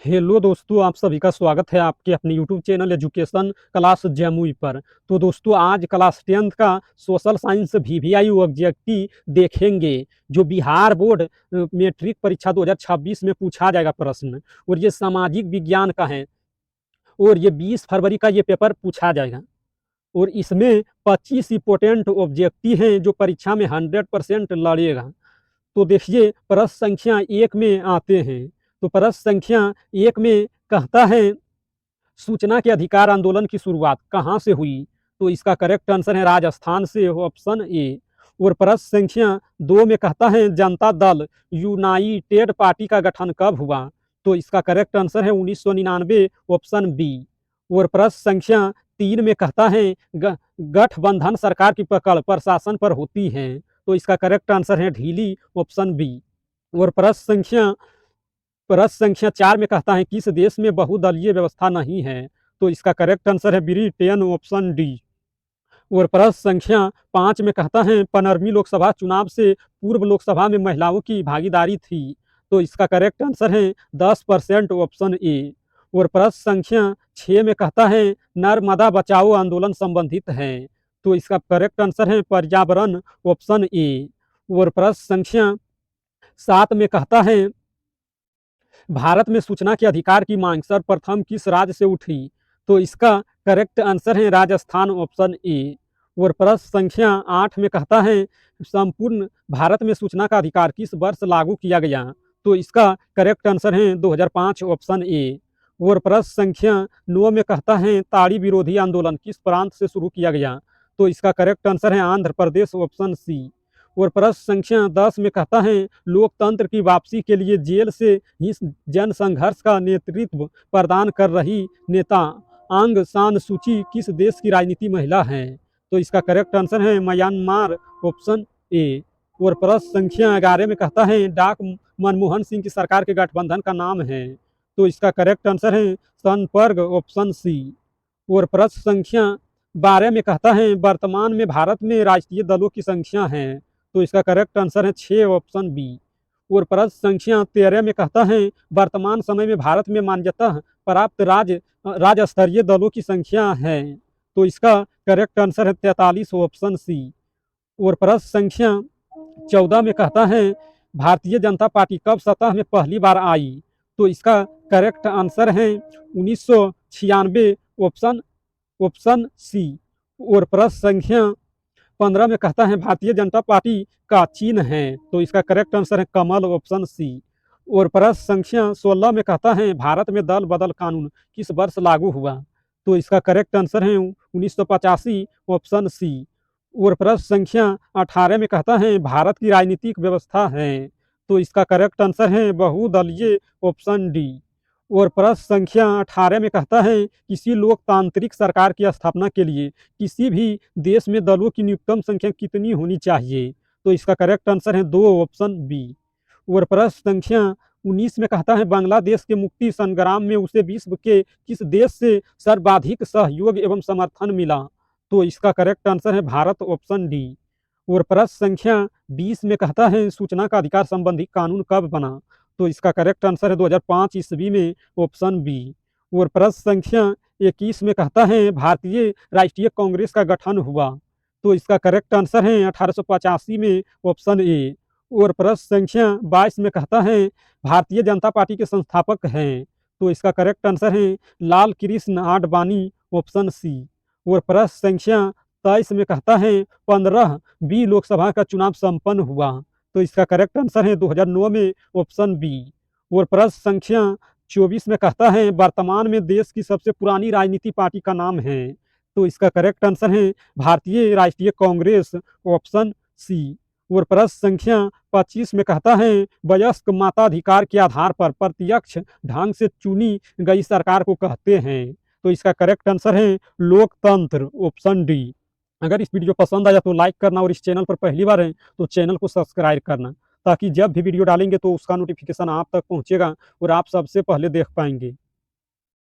Hello दोस्तों, आप सभी का स्वागत है आपके अपने YouTube channel education class Jamui पर। तो दोस्तों, आज क्लास 10th का सोशल साइंस वीवीआई ऑब्जेक्टिव देखेंगे, जो बिहार बोर्ड मैट्रिक परीक्षा 2026 में पूछा जाएगा प्रश्न। और ये सामाजिक विज्ञान का है और ये 20 फरवरी का ये पेपर पूछा जाएगा। और इसमें 25 इंपॉर्टेंट ऑब्जेक्टिव हैं जो परीक्षा में 100% लड़ेगा। तो देखिए, प्रश्न संख्या 1 में आते हैं। तो प्रश्न संख्या 1 में कहता है, सूचना के अधिकार आंदोलन की शुरुआत कहाँ से हुई? तो इसका करेक्ट आंसर है राजस्थान से, ऑप्शन ए। और प्रश्न संख्या 2 में कहता है, जनता दल यूनाइटेड पार्टी का गठन कब हुआ? तो इसका करेक्ट आंसर है 1999, ऑप्शन बी। और प्रश्न संख्या 3 में कहता है, गठबंधन सरकार की पकड़ प्रशासन पर होती है। तो इसका करेक्ट आंसर है ढीली, ऑप्शन बी। और प्रश्न संख्या 4 में कहता है, किस देश में बहुदलीय व्यवस्था नहीं है? तो इसका करेक्ट आंसर है ब्रिटेन, ऑप्शन डी। और प्रश्न संख्या 5 में कहता है, 15वीं लोकसभा चुनाव से पूर्व लोकसभा में महिलाओं की भागीदारी थी। तो इसका करेक्ट आंसर है 10%, ऑप्शन ए। और प्रश्न संख्या 6 में कहता है, नर्मदा बचाओ आंदोलन संबंधित है। तो इसका करेक्ट आंसर है पर्यावरण, ऑप्शन ए। और प्रश्न संख्या 7 में कहता है, भारत में सूचना के अधिकार की मांग सर्वप्रथम किस राज्य से उठी? तो इसका करेक्ट आंसर है राजस्थान, ऑप्शन ए। और प्रश्न संख्या 8 में कहता है, संपूर्ण भारत में सूचना का अधिकार किस वर्ष लागू किया गया? तो इसका करेक्ट आंसर है 2005, ऑप्शन ए। और प्रश्न संख्या 9 में कहता है, ताड़ी विरोधी आंदोलन किस प्रांत से शुरू किया गया? तो इसका करेक्ट आंसर है आंध्र प्रदेश, ऑप्शन सी। और प्रश्न संख्या 10 में कहता है, लोकतंत्र की वापसी के लिए जेल से ही जन संघर्ष का नेतृत्व प्रदान कर रही नेता आंग सान सूची किस देश की राजनीति महिला है? तो इसका करेक्ट आंसर है म्यांमार, ऑप्शन ए। और प्रश्न संख्या 11 में कहता है, डाक मनमोहन सिंह की सरकार के गठबंधन का नाम है। तो इसका करेक्ट आंसर है संपर्क, ऑप्शन सी। और प्रश्न संख्या 12 में कहता है, वर्तमान में भारत में राजनीतिक दलों की संख्या है। तो इसका करेक्ट आंसर है 6, ऑप्शन बी। और प्रश्न संख्या 13 में कहता है, वर्तमान समय में भारत में मान्यता प्राप्त राज्य स्तरीय दलों की संख्या है। तो इसका करेक्ट आंसर है 43, ऑप्शन सी। और प्रश्न संख्या 14 में कहता है, भारतीय जनता पार्टी कब सत्ता में पहली बार आई? तो इसका करेक्ट आंसर है 1996, ऑप्शन सी। और प्रश्न संख्या 15 में कहता है, भारतीय जनता पार्टी का चिन्ह है। तो इसका करेक्ट आंसर है कमल, ऑप्शन सी। और प्रश्न संख्या 16 में कहता है, भारत में दल बदल कानून किस वर्ष लागू हुआ? तो इसका करेक्ट आंसर है 1985, ऑप्शन सी। और प्रश्न संख्या 18 में कहता है, भारत की राजनीतिक व्यवस्था है। तो इसका करेक्ट आंसर है बहुदलीय, ऑप्शन डी। और प्रश्न संख्या 18 में कहता है, किसी लोकतांत्रिक सरकार की स्थापना के लिए किसी भी देश में दलों की न्यूनतम संख्या कितनी होनी चाहिए? तो इसका करेक्ट आंसर है 2, ऑप्शन बी। और प्रश्न संख्या 19 में कहता है, बांग्लादेश के मुक्ति संग्राम में उसे विश्व के किस देश से सर्वाधिक सहयोग एवं समर्थन मिला? तो इसका करेक्ट आंसर है भारत, ऑप्शन डी। और प्रश्न संख्या 20 में कहता है, सूचना का अधिकार संबंधी कानून कब बना? तो इसका करेक्ट आंसर है 2005 ईस्वी में, ऑप्शन बी। और प्रश्न संख्या 21 में कहता है, भारतीय राष्ट्रीय कांग्रेस का गठन हुआ। तो इसका करेक्ट आंसर है 1885 में, ऑप्शन ए। और प्रश्न संख्या 22 में कहता है, भारतीय जनता पार्टी के संस्थापक हैं। तो इसका करेक्ट आंसर है लाल कृष्ण आडवाणी, ऑप्शन सी। और प्रश्न संख्या 23 में कहता है, 15वीं लोकसभा का चुनाव संपन्न हुआ। तो इसका करेक्ट आंसर है 2009 में, ऑप्शन बी। और प्रश्न संख्या 24 में कहता है, वर्तमान में देश की सबसे पुरानी राजनीतिक पार्टी का नाम है। तो इसका करेक्ट आंसर है भारतीय राष्ट्रीय कांग्रेस, ऑप्शन सी। और प्रश्न संख्या 25 में कहता है, वयस्क मताधिकार के आधार पर प्रत्यक्ष ढंग से चुनी गई सरकार को कहते हैं। तो इसका करेक्ट आंसर है लोकतंत्र, ऑप्शन डी। अगर इस वीडियो पसंद आया तो लाइक करना, और इस चैनल पर पहली बार है तो चैनल को सब्सक्राइब करना, ताकि जब भी वीडियो डालेंगे तो उसका नोटिफिकेशन आप तक पहुंचेगा और आप सबसे पहले देख पाएंगे।